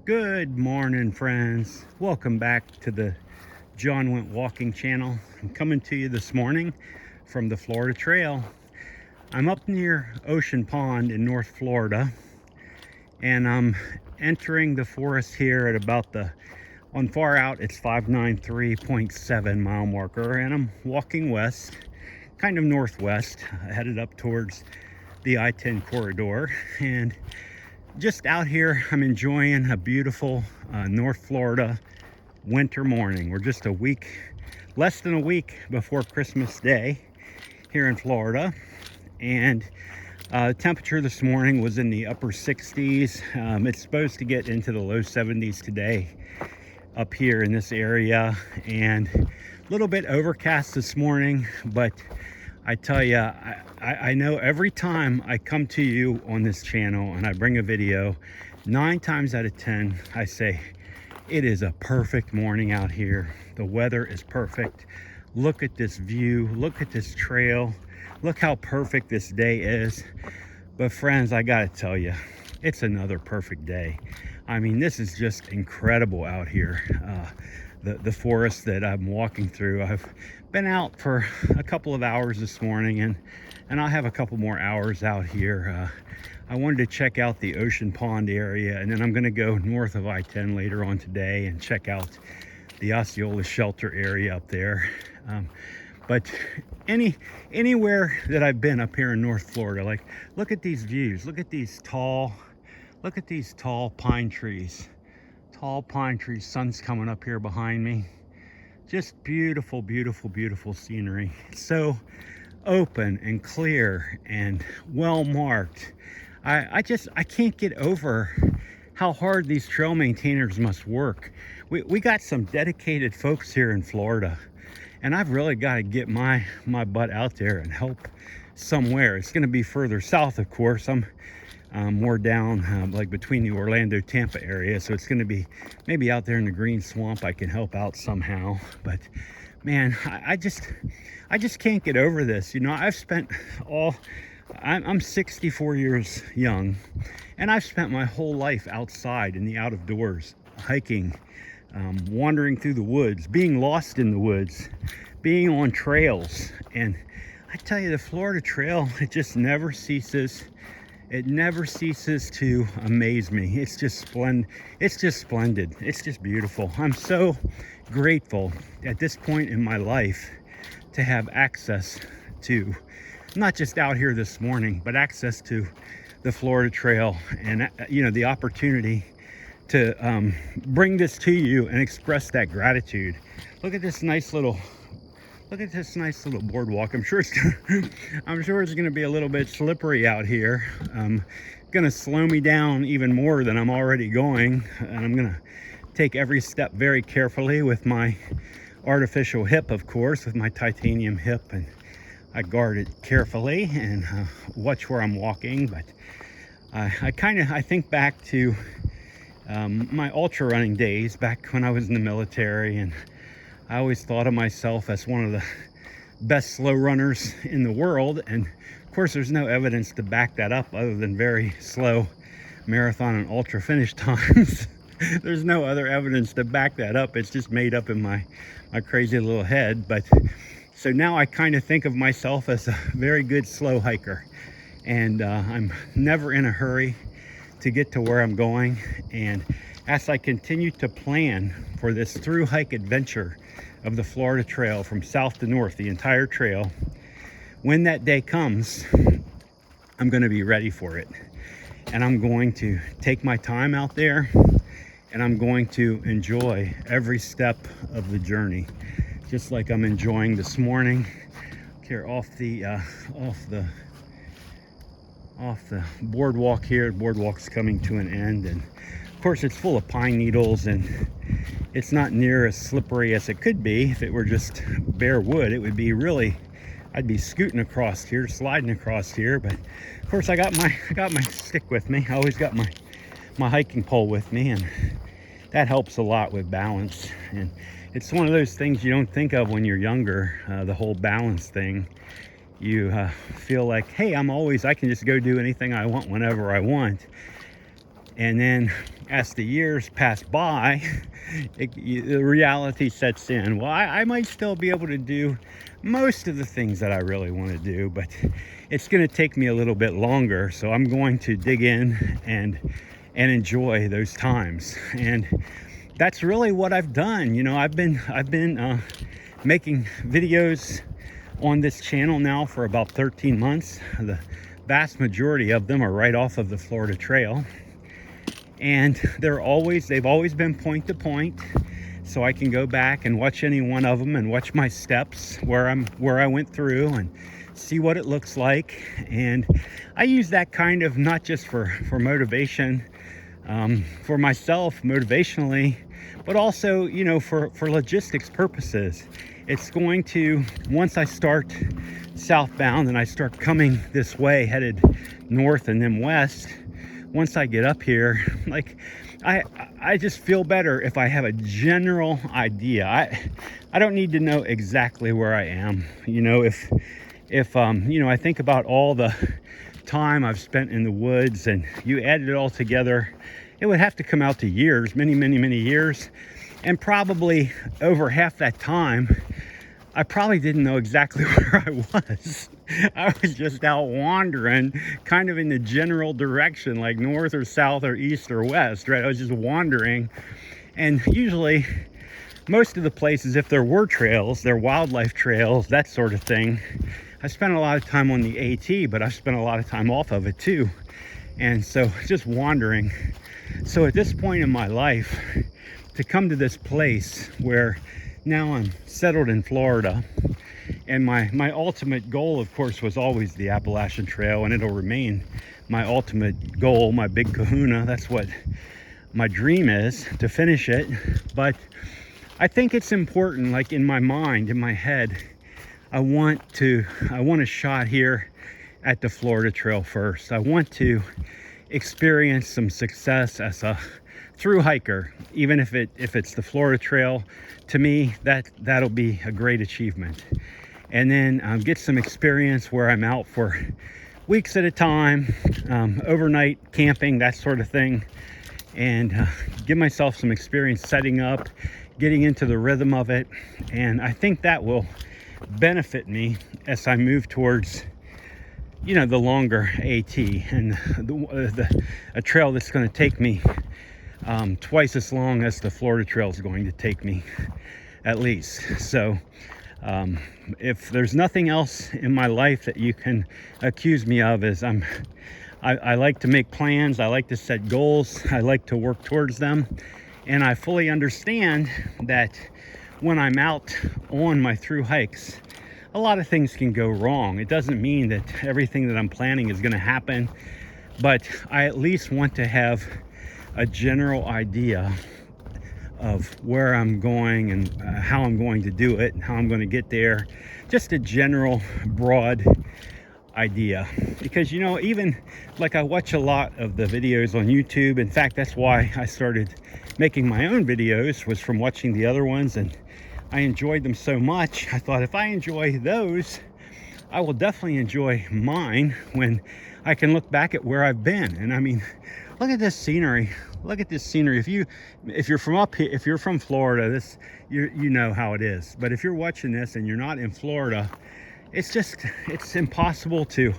Good morning, friends. Welcome back to the John Went Walking channel. I'm coming to you this morning from the Florida Trail. I'm up near Ocean Pond in North Florida, and I'm entering the forest here at about on far out, it's 593.7 mile marker, and I'm walking west, kind of northwest, headed up towards the I-10 corridor. And just out here, I'm enjoying a beautiful North Florida winter morning. We're just less than a week before Christmas Day here in Florida. And the temperature this morning was in the upper 60s. It's supposed to get into the low 70s today up here in this area. And a little bit overcast this morning, but I tell you, I know every time I come to you on this channel and I bring a video, 9 times out of 10, I say, it is a perfect morning out here. The weather is perfect. Look at this view. Look at this trail. Look how perfect this day is. But friends, I gotta tell you, it's another perfect day. I mean, this is just incredible out here. The forest that I'm walking through. I've been out for a couple of hours this morning, and I'll have a couple more hours out here. I wanted to check out the Ocean Pond area, and then I'm going to go north of I-10 later on today and check out the Osceola Shelter area up there. But anywhere that I've been up here in North Florida, like, look at these views. Look at these tall pine trees. Tall pine trees. Sun's coming up here behind me. Just beautiful, beautiful, beautiful scenery. So open and clear and well marked. I can't get over how hard these trail maintainers must work. We got some dedicated folks here in Florida, and I've really got to get my butt out there and help somewhere. It's going to be further south, of course. I'm more down like between the Orlando Tampa area, so it's going to be maybe out there in the green swamp. I can help out somehow. But man, I just can't get over this. You know, I'm 64 years young, and I've spent my whole life outside in the out of doors, hiking, wandering through the woods, being lost in the woods, being on trails. And I tell you, the Florida Trail, it just never ceases. It never ceases to amaze me. It's just splendid. It's just splendid. It's just beautiful. I'm so grateful at this point in my life to have access to, not just out here this morning, but access to the Florida Trail, and you know, the opportunity to bring this to you and express that gratitude. Look at this nice little boardwalk. I'm sure it's gonna be a little bit slippery out here. Gonna slow me down even more than I'm already going, and I'm gonna take every step very carefully with my artificial hip, of course, with my titanium hip, and I guard it carefully and watch where I'm walking. But I think back to my ultra running days back when I was in the military, and I always thought of myself as one of the best slow runners in the world. And of course, there's no evidence to back that up other than very slow marathon and ultra finish times. There's no other evidence to back that up. It's just made up in my crazy little head. But so now I kind of think of myself as a very good slow hiker, and I'm never in a hurry to get to where I'm going. And as I continue to plan for this Thru-Hike adventure of the Florida Trail from south to north, the entire trail, when that day comes, I'm going to be ready for it. And I'm going to take my time out there, and I'm going to enjoy every step of the journey, just like I'm enjoying this morning. Here off the boardwalk here. The boardwalk's coming to an end, and of course it's full of pine needles, and it's not near as slippery as it could be. If it were just bare wood, it would be really, I'd be scooting across here, sliding across here. But of course I got my stick with me. I always got my hiking pole with me, and that helps a lot with balance. And it's one of those things you don't think of when you're younger, the whole balance thing. You feel like, hey, I can just go do anything I want whenever I want. And then as the years pass by, the reality sets in. Well, I might still be able to do most of the things that I really want to do, but it's going to take me a little bit longer. So I'm going to dig in and enjoy those times. And that's really what I've done. You know, I've been making videos on this channel now for about 13 months. The vast majority of them are right off of the Florida Trail, and they've always been point to point, so I can go back and watch any one of them and watch my steps where I went through and see what it looks like. And I use that kind of not just for motivation, for myself motivationally, but also, you know, for logistics purposes. It's going to, once I start southbound and I start coming this way, headed north and then west, once I get up here, like I just feel better if I have a general idea. I don't need to know exactly where I am. You know, if you know, I think about all the time I've spent in the woods and you add it all together, it would have to come out to years, many years. And probably over half that time, I probably didn't know exactly where I was. I was just out wandering, kind of in the general direction, like north or south or east or west, right? I was just wandering. And usually, most of the places, if there were trails, they're wildlife trails, that sort of thing. I spent a lot of time on the AT, but I spent a lot of time off of it too. And so just wandering. So at this point in my life, to come to this place where now I'm settled in Florida, and my ultimate goal, of course, was always the Appalachian Trail, and it'll remain my ultimate goal, my big kahuna. That's what my dream is, to finish it. But I think it's important, like in my mind, in my head, I want a shot here at the Florida Trail first. I want to experience some success as a through hiker, even if it's the Florida Trail. To me, that'll be a great achievement. And then get some experience where I'm out for weeks at a time, overnight camping, that sort of thing, and give myself some experience setting up, getting into the rhythm of it. And I think that will benefit me as I move towards, you know, the longer AT and a trail that's going to take me twice as long as the Florida Trail is going to take me, at least. So if there's nothing else in my life that you can accuse me of, is I like to make plans, I like to set goals, I like to work towards them, and I fully understand that when I'm out on my through hikes, a lot of things can go wrong. It doesn't mean that everything that I'm planning is going to happen, but I at least want to have a general idea of where I'm going and how I'm going to do it and how I'm going to get there. Just a general, broad idea. Because, you know, even like I watch a lot of the videos on YouTube. In fact, that's why I started making my own videos, was from watching the other ones, and I enjoyed them so much. I thought, if I enjoy those, I will definitely enjoy mine when I can look back at where I've been. And I mean, look at this scenery. Look at this scenery. If you're from up here, if you're from Florida, you know how it is. But if you're watching this and you're not in Florida, it's impossible to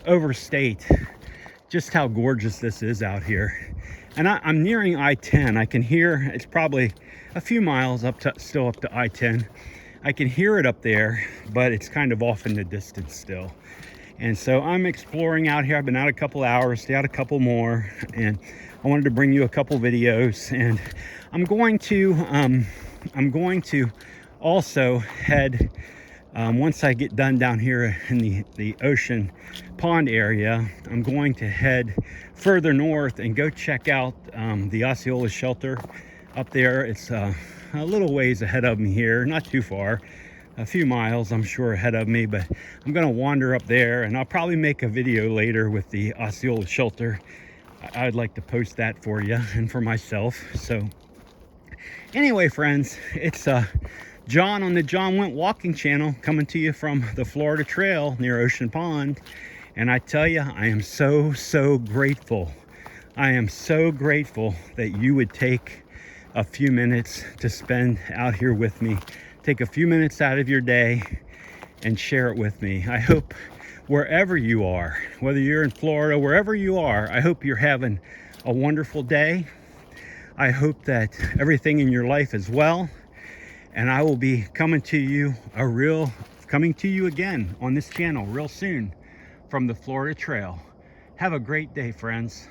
overstate just how gorgeous this is out here. And I'm nearing I-10. I can hear, it's probably a few miles still up to I-10. I can hear it up there, but it's kind of off in the distance still. And so I'm exploring out here. I've been out a couple hours, stay out a couple more, and I wanted to bring you a couple videos. And I'm going to also head, once I get done down here in the ocean pond area, I'm going to head further north and go check out the Osceola shelter up there. It's a little ways ahead of me here, not too far, a few miles I'm sure ahead of me, but I'm gonna wander up there, and I'll probably make a video later with the Osceola shelter. I'd like to post that for you and for myself. So anyway, friends, it's John on the John Went Walking channel, coming to you from the Florida Trail near Ocean Pond. And I tell you, I am so grateful I am so grateful that you would take a few minutes to spend out here with me. Take a few minutes out of your day and share it with me. I hope wherever you are, whether you're in Florida, wherever you are, I hope you're having a wonderful day. I hope that everything in your life is well, and I will be coming to you again on this channel real soon from the Florida Trail. Have a great day, friends.